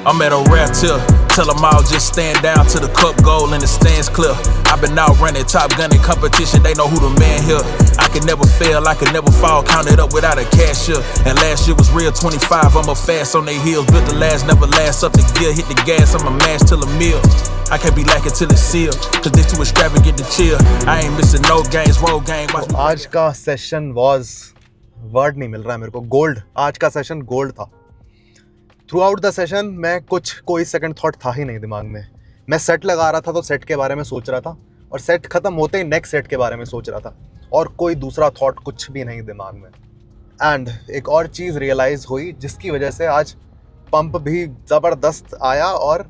I'm at a rap till tell them all just stand down to the cup goal and the stands clear. I've been out running top gunning competition, they know who the man here. I can never fail, I can never fall, count it up without a cashier. And last year was real 25, I'm a fast on they heels. Built the last, never last up the gear, hit the gas, I'm a mash till a meal. I can't be lacking till it's sealed, cause this too extravagant to chill. I ain't missing no games, roll game. Watch me. आज का session was word नहीं मिल रहा है मेरे को, gold. आज का session gold था। थ्रू आउट द सेशन मैं कोई सेकंड थॉट था ही नहीं दिमाग में। मैं सेट लगा रहा था तो सेट के बारे में सोच रहा था, और सेट खत्म होते ही नेक्स्ट सेट के बारे में सोच रहा था, और कोई दूसरा थॉट कुछ भी नहीं दिमाग में। एंड एक और चीज़ रियलाइज़ हुई जिसकी वजह से आज पंप भी ज़बरदस्त आया, और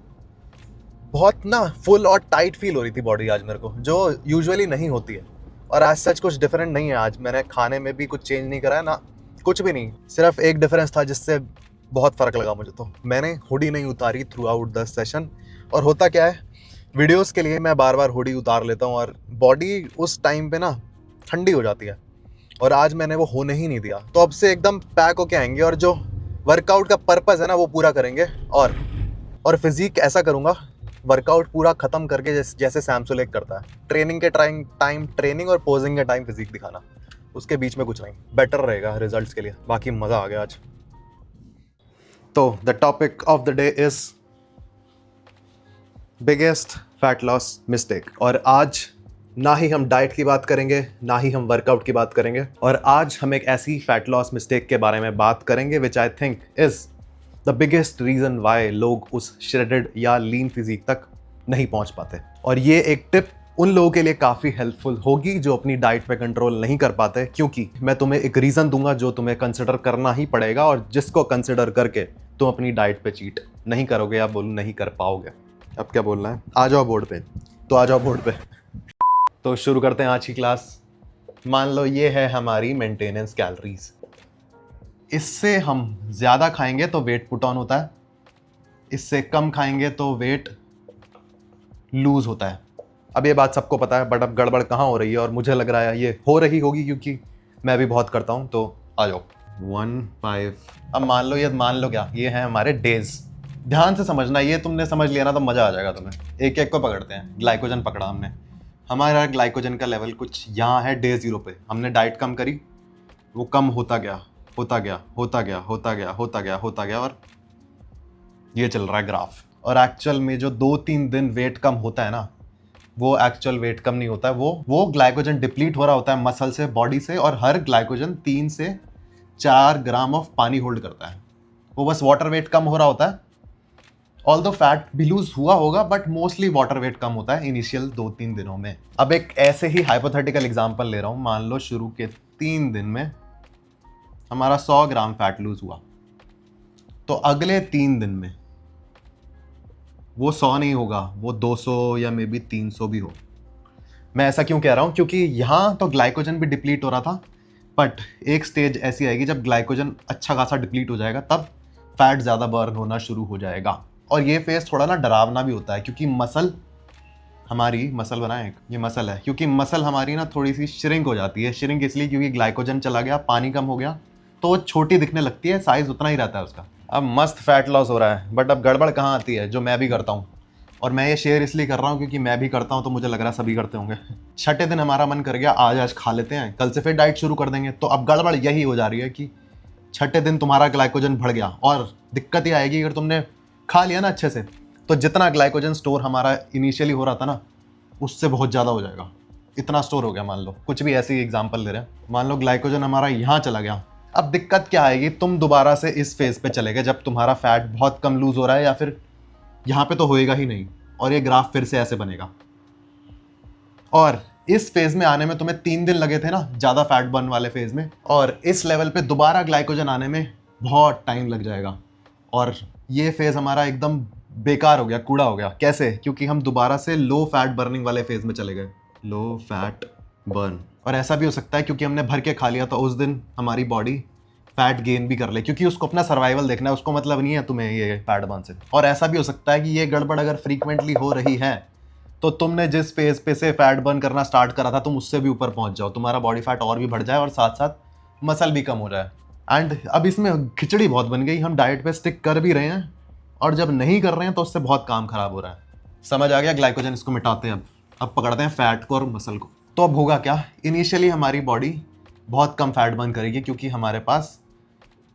बहुत ना फुल और टाइट फील हो रही थी बॉडी आज मेरे को, जो यूजुअली नहीं होती है। और आज सच कुछ डिफरेंट नहीं है। आज मैंने खाने में भी कुछ चेंज नहीं करा है ना, कुछ भी नहीं। सिर्फ एक डिफरेंस था जिससे बहुत फ़र्क लगा मुझे। तो मैंने हुडी नहीं उतारी थ्रू आउट द सेशन। और होता क्या है, वीडियोस के लिए मैं बार बार हुडी उतार लेता हूँ, और बॉडी उस टाइम पे ना ठंडी हो जाती है, और आज मैंने वो होने ही नहीं दिया। तो अब से एकदम पैक होके आएंगे, और जो वर्कआउट का पर्पज़ है ना वो पूरा करेंगे। और फिज़िक ऐसा करूँगा, वर्कआउट पूरा ख़त्म करके जैसे सैमसुलेक करता है। ट्रेनिंग के टाइम ट्रेनिंग, और पोजिंग के टाइम फिज़िक दिखाना, उसके बीच में कुछ नहीं। बेटर रहेगा रिजल्ट्स के लिए। बाकी मज़ा आ गया आज। तो the topic of the day is biggest fat loss mistake. और आज ना ही हम डाइट की बात करेंगे, ना ही हम वर्कआउट की बात करेंगे, और आज हम एक ऐसी फैट लॉस मिस्टेक के बारे में बात करेंगे which I think is the biggest reason why लोग उस श्रेडेड या लीन फिजिक तक नहीं पहुंच पाते। और ये एक टिप उन लोगों के लिए काफ़ी हेल्पफुल होगी जो अपनी डाइट पे कंट्रोल नहीं कर पाते, क्योंकि मैं तुम्हें एक रीज़न दूंगा जो तुम्हें कंसिडर करना ही पड़ेगा, और जिसको कंसिडर करके तुम अपनी डाइट पे चीट नहीं करोगे, या बोलूँ नहीं कर पाओगे। अब क्या बोलना है, आ जाओ बोर्ड पे। तो आ जाओ बोर्ड पे। तो शुरू करते हैं आज की क्लास। मान लो ये है हमारी मेंटेनेंस कैलोरीज। इससे हम ज़्यादा खाएंगे तो वेट पुट ऑन होता है, इससे कम खाएंगे तो वेट लूज़ होता है। अब ये बात सबको पता है, बट अब गड़बड़ कहाँ हो रही है, और मुझे लग रहा है ये हो रही होगी क्योंकि मैं भी बहुत करता हूँ। तो आ जाओ 1 5। अब मान लो क्या, ये हैं हमारे डेज। ध्यान से समझना, ये तुमने समझ लिया ना तो मज़ा आ जाएगा तुम्हें। एक एक को पकड़ते हैं। ग्लाइकोजन पकड़ा हमने, हमारा ग्लाइकोजन का लेवल कुछ यहाँ है डे 0 पे। हमने डाइट कम करी, वो कम होता गया, और ये चल रहा है ग्राफ। और एक्चुअल में जो 2-3 दिन वेट कम होता है ना, वो एक्चुअल वेट कम नहीं होता है, वो ग्लाइकोजन डिप्लीट हो रहा होता है मसल से, बॉडी से, और हर ग्लाइकोजन 3 से 4 ग्राम ऑफ पानी होल्ड करता है। वो बस वाटर वेट कम हो रहा होता है। ऑल्दो फैट भी लूज हुआ होगा, बट मोस्टली वाटर वेट कम होता है इनिशियल 2-3 दिनों में। अब एक ऐसे ही हाइपोथेटिकल एग्जांपल ले रहा हूँ। मान लो शुरू के 3 दिन में हमारा 100 ग्राम फैट लूज हुआ, तो अगले 3 दिन में वो 100 नहीं होगा, वो 200 या मे बी 300 भी हो। मैं ऐसा क्यों कह रहा हूँ, क्योंकि यहाँ तो ग्लाइकोजन भी डिप्लीट हो रहा था, बट एक स्टेज ऐसी आएगी जब ग्लाइकोजन अच्छा खासा डिप्लीट हो जाएगा, तब फैट ज़्यादा बर्न होना शुरू हो जाएगा। और ये फेज थोड़ा ना डरावना भी होता है, क्योंकि मसल बनाए, ये मसल है, क्योंकि मसल हमारी ना थोड़ी सी श्रिंक हो जाती है। श्रिंक इसलिए क्योंकि ग्लाइकोजन चला गया, पानी कम हो गया, तो वो छोटी दिखने लगती है, साइज उतना ही रहता है उसका। अब मस्त फैट लॉस हो रहा है, बट अब गड़बड़ कहाँ आती है, जो मैं भी करता हूँ। और मैं ये शेयर इसलिए कर रहा हूँ क्योंकि मैं भी करता हूँ, तो मुझे लग रहा है सभी करते होंगे। छठे दिन हमारा मन कर गया आज खा लेते हैं, कल से फिर डाइट शुरू कर देंगे। तो अब गड़बड़ यही हो जा रही है कि छठे दिन तुम्हारा ग्लाइकोजन बढ़ गया, और दिक्कत ये आएगी अगर तुमने खा लिया ना अच्छे से, तो जितना ग्लाइकोजन स्टोर हमारा इनिशियली हो रहा था ना, उससे बहुत ज़्यादा हो जाएगा। इतना स्टोर हो गया, मान लो कुछ भी ऐसी एग्जांपल ले रहे हैं, मान लो ग्लाइकोजन हमारा यहाँ चला गया। अब दिक्कत क्या आएगी, तुम दोबारा से इस फेज पे चले गए जब तुम्हारा फैट बहुत कम लूज हो रहा है, या फिर यहाँ पे तो होएगा ही नहीं, और ये ग्राफ फिर से ऐसे बनेगा। और इस फेज में आने में तुम्हें 3 दिन लगे थे ना, ज़्यादा फैट बर्न वाले फेज में, और इस लेवल पे दोबारा ग्लाइकोजन आने में बहुत टाइम लग जाएगा, और ये फेज हमारा एकदम बेकार हो गया, कूड़ा हो गया। कैसे? क्योंकि हम दोबारा से लो फैट बर्निंग वाले फेज में चले गए, लो फैट बर्न। और ऐसा भी हो सकता है क्योंकि हमने भर के खा लिया, तो उस दिन हमारी बॉडी फैट गेन भी कर ले, क्योंकि उसको अपना सर्वाइवल देखना है, उसको मतलब नहीं है तुम्हें ये फैट बर्न से। और ऐसा भी हो सकता है कि ये गड़बड़ अगर फ्रीक्वेंटली हो रही है, तो तुमने जिस फेज पे से फैट बर्न करना स्टार्ट करा था, तुम उससे भी ऊपर पहुंच जाओ, तुम्हारा बॉडी फैट और भी बढ़ जाए, और साथ साथ मसल भी कम हो जाए। एंड अब इसमें खिचड़ी बहुत बन गई। हम डाइट पे स्टिक कर भी रहे हैं, और जब नहीं कर रहे हैं तो उससे बहुत काम खराब हो रहा है। समझ आ गया? ग्लाइकोजन इसको मिटाते हैं अब पकड़ते हैं फैट को और मसल को। तो अब होगा क्या, इनिशियली हमारी बॉडी बहुत कम फैट बर्न करेगी क्योंकि हमारे पास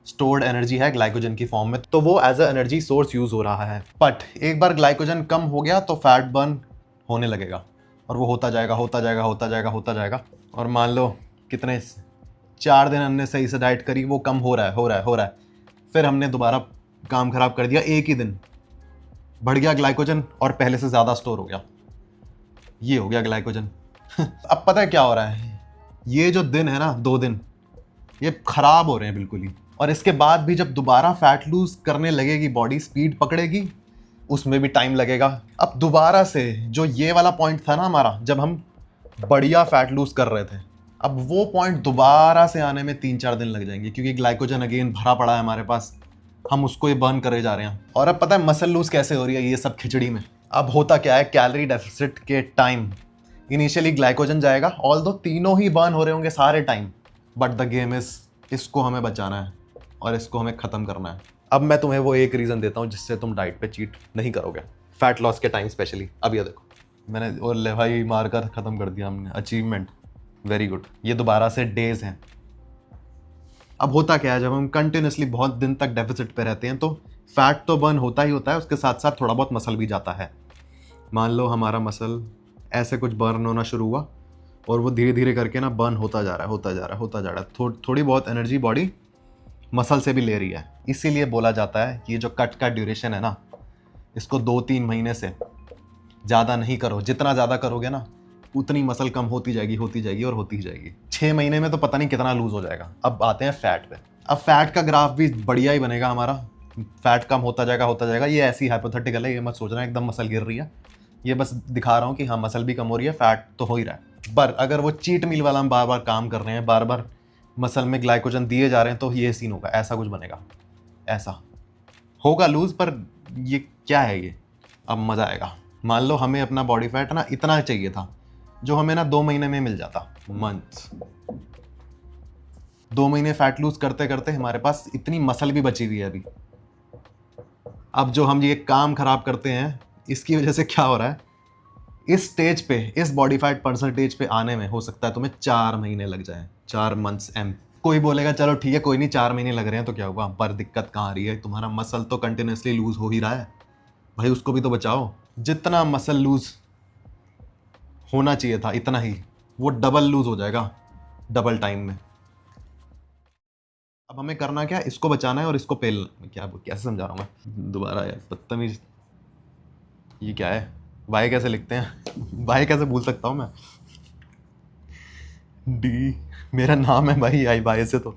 स्टोर्ड एनर्जी है ग्लाइकोजन की फॉर्म में, तो वो as a energy source use हो रहा है। बट एक बार ग्लाइकोजन कम हो गया तो फैट बर्न होने लगेगा और वो होता जाएगा होता जाएगा होता जाएगा होता जाएगा। और मान लो कितने 4 दिन हमने सही से डाइट करी, वो कम हो रहा है हो रहा है हो रहा है, फिर हमने दोबारा काम खराब कर दिया, एक ही दिन बढ़ गया ग्लाइकोजन और पहले से ज़्यादा स्टोर हो गया। ये हो गया ग्लाइकोजन। अब पता है क्या हो रहा है, ये जो दिन है ना 2 दिन, ये खराब हो रहे हैं बिल्कुल ही। और इसके बाद भी जब दोबारा फैट लूज करने लगेगी बॉडी, स्पीड पकड़ेगी, उसमें भी टाइम लगेगा। अब दोबारा से जो ये वाला पॉइंट था ना हमारा, जब हम बढ़िया फैट लूज कर रहे थे, अब वो पॉइंट दोबारा से आने में 3-4 दिन लग जाएंगे क्योंकि ग्लाइकोजन अगेन भरा पड़ा है हमारे पास, हम उसको ये बर्न करे जा रहे हैं। और अब पता है मसल लूज कैसे हो रही है, ये सब खिचड़ी में। अब होता क्या है, कैलोरी डेफिसिट के टाइम इनिशियली ग्लाइकोजन जाएगा, ऑल्दो तीनों ही बर्न हो रहे होंगे सारे time, but the game is इसको हमें बचाना है और इसको हमें ख़त्म करना है। अब मैं तुम्हें वो एक रीज़न देता हूँ जिससे तुम डाइट पे चीट नहीं करोगे, फैट लॉस के टाइम स्पेशली। अब ये देखो, मैंने और ले भाई मारकर ख़त्म कर दिया हमने, अचीवमेंट, वेरी गुड। ये दोबारा से डेज हैं। अब होता क्या है, जब हम कंटिन्यूसली बहुत दिन तक डेफिसिट पे रहते हैं तो फैट तो बर्न होता ही होता है, उसके साथ साथ थोड़ा बहुत मसल भी जाता है। मान लो हमारा मसल ऐसे कुछ बर्न होना शुरू हुआ और वो धीरे धीरे करके ना बर्न होता जा रहा है होता जा रहा है होता जा रहा है, थोड़ी बहुत एनर्जी बॉडी मसल से भी ले रही है। इसीलिए बोला जाता है कि ये जो कट का ड्यूरेशन है ना, इसको 2-3 महीने से ज़्यादा नहीं करो। जितना ज़्यादा करोगे ना उतनी मसल कम होती जाएगी होती जाएगी और होती ही जाएगी। 6 महीने में तो पता नहीं कितना लूज हो जाएगा। अब आते हैं फैट पे। अब फैट का ग्राफ भी बढ़िया ही बनेगा हमारा, फैट कम होता जाएगा होता जाएगा। ये ऐसी हाइपोथेटिकल है, ये मत सोचना एकदम मसल गिर रही है, ये बस दिखा रहा हूँ कि हाँ मसल भी कम हो रही है, फैट तो हो ही रहा है। पर अगर वो चीट मील वाला हम बार बार काम कर रहे हैं, बार बार मसल में ग्लाइकोजन दिए जा रहे हैं, तो ये सीन होगा, ऐसा कुछ बनेगा, ऐसा होगा लूज। पर ये क्या है ये, अब मज़ा आएगा। मान लो हमें अपना बॉडी फैट ना इतना चाहिए था, जो हमें ना 2 महीने में मिल जाता, मंथ 2 महीने फैट लूज करते करते हमारे पास इतनी मसल भी बची हुई है अभी। अब जो हम ये काम खराब करते हैं, इसकी वजह से क्या हो रहा है, इस स्टेज पे, इस बॉडी फैट परसेंटेज पे आने में हो सकता है तुम्हें 4 महीने लग जाए, 4 मंथ्स एम। कोई बोलेगा चलो ठीक है कोई नहीं, 4 महीने लग रहे हैं तो क्या हुआ, पर दिक्कत कहाँ आ रही है, तुम्हारा मसल तो कंटिन्यूसली लूज हो ही रहा है भाई, उसको भी तो बचाओ। जितना मसल लूज होना चाहिए था इतना ही, वो डबल लूज हो जाएगा डबल टाइम में। अब हमें करना क्या, इसको बचाना है और इसको पेलना। क्या कैसे समझा रहा हूँ मैं दोबारा यार, बदतमीज। ये क्या है, वाई कैसे लिखते हैं, वाई कैसे भूल सकता हूँ मैं, डी मेरा नाम है भाई, आई वाई से तो